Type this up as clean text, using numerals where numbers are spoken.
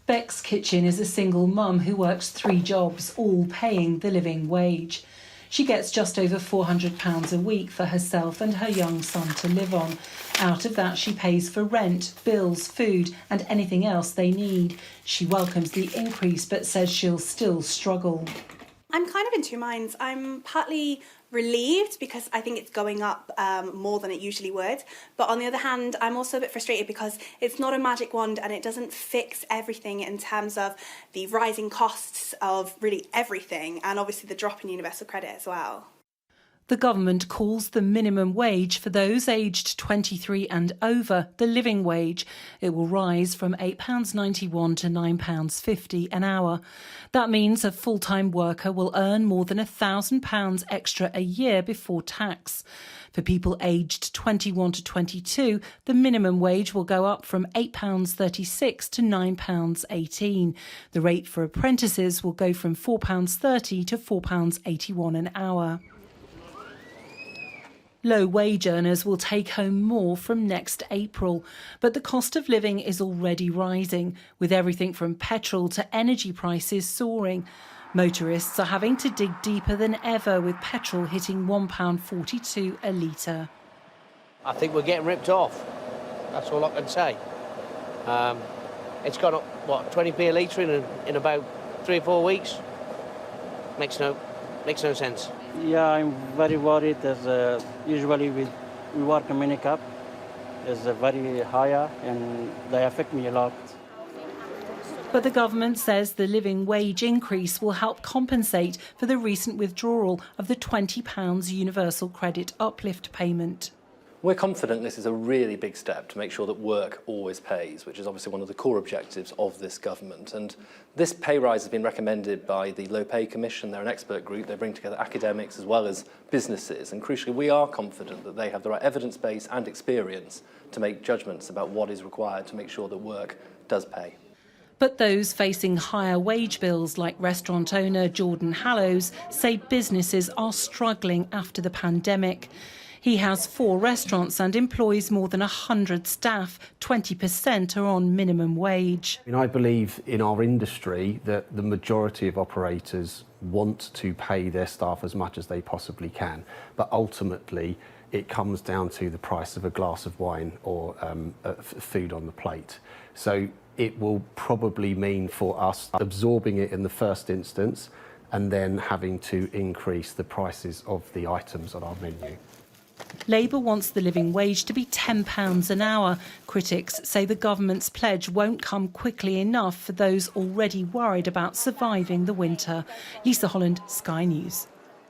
Beck's Kitchen is a single mum who works 3 jobs, all paying the living wage. She gets just over £400 a week for herself and her young son to live on. Out of that, she pays for rent, bills, food and anything else they need. She welcomes the increase but says she'll still struggle. I'm kind of in two minds. I'm partly relieved because I think it's going up more than it usually would. But on the other hand, I'm also a bit frustrated because it's not a magic wand and it doesn't fix everything in terms of the rising costs of really everything and obviously the drop in universal credit as well. The government calls the minimum wage for those aged 23 and over the living wage. It will rise from £8.91 to £9.50 an hour. That means a full-time worker will earn more than £1,000 extra a year before tax. For people aged 21 to 22, the minimum wage will go up from £8.36 to £9.18. The rate for apprentices will go from £4.30 to £4.81 an hour. Low-wage earners will take home more from next April, but the cost of living is already rising, with everything from petrol to energy prices soaring. Motorists are having to dig deeper than ever, with petrol hitting £1.42 a litre. I think we're getting ripped off. That's all I can say. It's gone up, 20p a litre in about 3 or 4 weeks? Makes no sense. Yeah, I'm very worried as usually we work a minicab. It's very higher and they affect me a lot. But the government says the living wage increase will help compensate for the recent withdrawal of the £20 universal credit uplift payment. We're confident this is a really big step to make sure that work always pays, which is obviously one of the core objectives of this government. And this pay rise has been recommended by the Low Pay Commission. They're an expert group. They bring together academics as well as businesses. And crucially, we are confident that they have the right evidence base and experience to make judgments about what is required to make sure that work does pay. But those facing higher wage bills, like restaurant owner Jordan Hallows, say businesses are struggling after the pandemic. He has 4 restaurants and employs more than 100 staff. 20% are on minimum wage. I believe in our industry that the majority of operators want to pay their staff as much as they possibly can. But ultimately, it comes down to the price of a glass of wine or food on the plate. So it will probably mean for us absorbing it in the first instance and then having to increase the prices of the items on our menu. Labour wants the living wage to be £10 an hour. Critics say the government's pledge won't come quickly enough for those already worried about surviving the winter. Lisa Holland, Sky News.